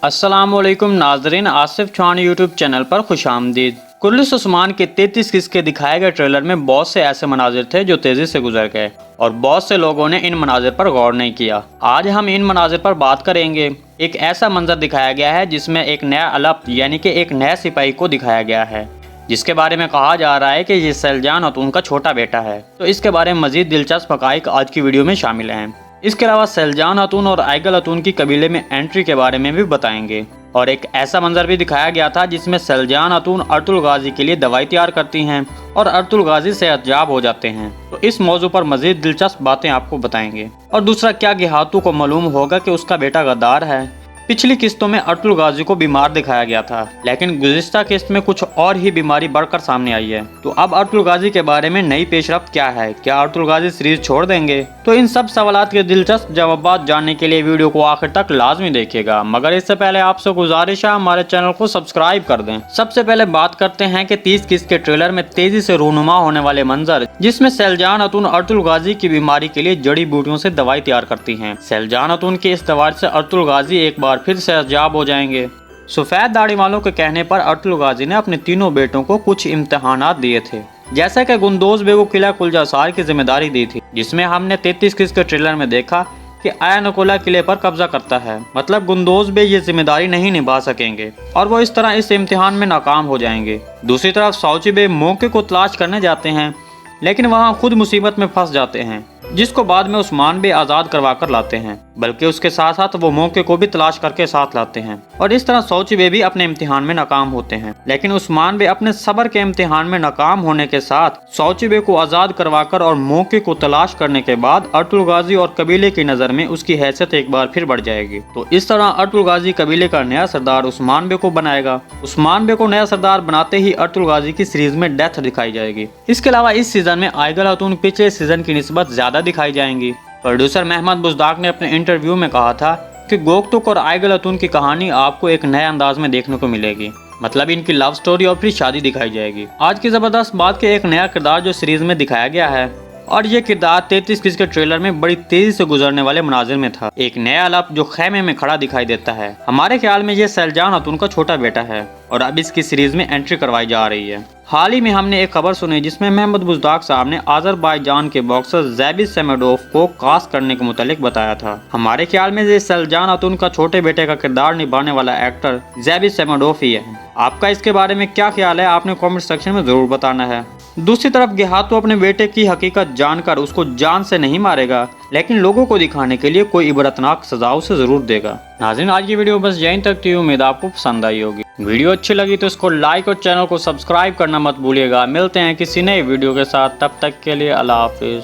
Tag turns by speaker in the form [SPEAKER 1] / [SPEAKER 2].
[SPEAKER 1] अस्सलामुअलैकुम नाजरीन, Asif Chauhan YouTube channel पर खुशामदीद। कुर्लिस उस्मान के 33 किस्से दिखाए गए ट्रेलर में बहुत से ऐसे मनाजिर थे जो तेजी से गुजर गए और बहुत से लोगों ने इन मनाजिर पर गौर नहीं किया। आज हम इन मनाजिर पर बात करेंगे। एक ऐसा मंजर दिखाया गया है जिसमें एक नया अलप यानी कि एक नया सिपाही को दिखाया गया है, जिसके बारे में कहा जा रहा है कि ये सैलजान खातून का छोटा बेटा है। तो इसके बारे में मजीद दिलचस्प हक़ाइक़ आज की वीडियो में शामिल हैं। इसके अलावा सैलजान खातून और आइगल खातून की कबीले में एंट्री के बारे में भी बताएंगे। और एक ऐसा मंजर भी दिखाया गया था जिसमें सैलजान खातून अर्तुल गाजी के लिए दवाई तैयार करती हैं और अर्तुल गाजी सेहतयाब हो जाते हैं। तो इस मौजू पर मजीद दिलचस्प बातें आपको बताएंगे। और दूसरा, क्या गिहातू को मालूम होगा कि उसका बेटा गद्दार है। पिछली किस्तों में अर्तुल गाजी को बीमार दिखाया गया था, लेकिन गुज़िश्ता किस्त में कुछ और ही बीमारी बढ़कर सामने आई है। तो अब अर्तुल गाजी के बारे में नई पेशरफ्त क्या है? क्या अर्तुल गाजी सीरीज छोड़ देंगे? तो इन सब सवालात के दिलचस्प जवाब जानने के लिए वीडियो को आखिर तक लाजमी देखिएगा। मगर इससे पहले आपसे गुजारिश है, हमारे चैनल को सब्सक्राइब कर दें। सबसे पहले बात करते हैं कि 30 किस्त के ट्रेलर में तेजी से रूनुमा होने वाले मंजर, जिसमें सैलजान खातून अर्तुल गाजी की बीमारी के लिए जड़ी बूटियों से दवाई तैयार करती हैं। सैलजान खातून की इस दवा से अर्तुल गाजी एक बार फिर सेहतयाब हो जाएंगे। सफेद दाढ़ी वालों के कहने पर अर्तुल गाजी ने अपने तीनों बेटों को कुछ इम्तिहानात दिए थे, जैसे कि गुंदोज बे को किला कुलजासार की जिम्मेदारी दी थी, जिसमें हमने 33 किस्त के ट्रेलर में देखा कि आया नकोला किले पर कब्जा करता है। मतलब गुंदोज बे ये जिम्मेदारी नहीं निभा सकेंगे और वो इस तरह इस इम्तिहान में नाकाम हो जाएंगे। दूसरी तरफ सौची बे मौके को तलाश करने जाते हैं, लेकिन वहाँ खुद मुसीबत में फंस जाते हैं, जिसको बाद में उस्मान बे आज़ाद करवा कर लाते हैं। बल्कि उसके साथ साथ वो मौके को भी तलाश करके साथ लाते हैं और इस तरह सौची बे भी अपने इम्तिहान में नाकाम होते हैं। लेकिन उस्मान बे अपने सब्र के इम्तिहान में नाकाम होने के साथ सौची बे को आज़ाद करवाकर और मौके को तलाश करने के बाद अर्तुल गाजी और कबीले की नज़र में उसकी हैसियत एक बार फिर बढ़ जाएगी। तो इस तरह अर्तुल गाजी कबीले का नया सरदार उस्मान बे को बनाएगा। उस्मान बे को नया सरदार बनाते ही अर्तुल गाजी की सीरीज में डेथ दिखाई जाएगी। इसके अलावा इस सीजन में आइगल खातून पिछले सीजन की निस्बत ज्यादा दिखाई जाएंगी। प्रोड्यूसर महमद बुज़दाक ने अपने इंटरव्यू में कहा था कि गोकतुक और आइगल खातून की कहानी आपको एक नए अंदाज में देखने को मिलेगी। मतलब इनकी लव स्टोरी और फिर शादी दिखाई जाएगी। आज की जबरदस्त बात के एक नया किरदार जो सीरीज में दिखाया गया है, और ये किरदार 33 किस्त के ट्रेलर में बड़ी तेजी से गुजरने वाले मनाजिर में था। एक नया अलप जो खेमे में खड़ा दिखाई देता है। हमारे ख्याल में ये सैलजान खातून का छोटा बेटा है और अब इसकी सीरीज में एंट्री करवाई जा रही है। हाल ही में हमने एक खबर सुनी जिसमें महमद बुज़दाक साहब ने आज़रबाईजान के बॉक्सर ज़ैबिस सेमेडोव को कास्ट करने के मुतालिक बताया था। हमारे ख्याल में ये सैलजान खातून का छोटे बेटे का किरदार निभाने वाला एक्टर ज़ैबिस सेमेडोव ही है। आपका इसके बारे में क्या ख्याल है? आपने कमेंट सेक्शन में जरूर बताना है। दूसरी तरफ गिहातू अपने बेटे की हकीकत जानकर उसको जान से नहीं मारेगा, लेकिन लोगों को दिखाने के लिए कोई इबरतनाक सजा उसे जरूर देगा। नाज़रीन, आज की वीडियो बस यहीं तक थी। उम्मीद आपको पसंद आई होगी। वीडियो अच्छी लगी तो इसको लाइक और चैनल को सब्सक्राइब करना मत भूलिएगा। मिलते हैं किसी नए वीडियो के साथ, तब तक के लिए अल्लाह हाफिज।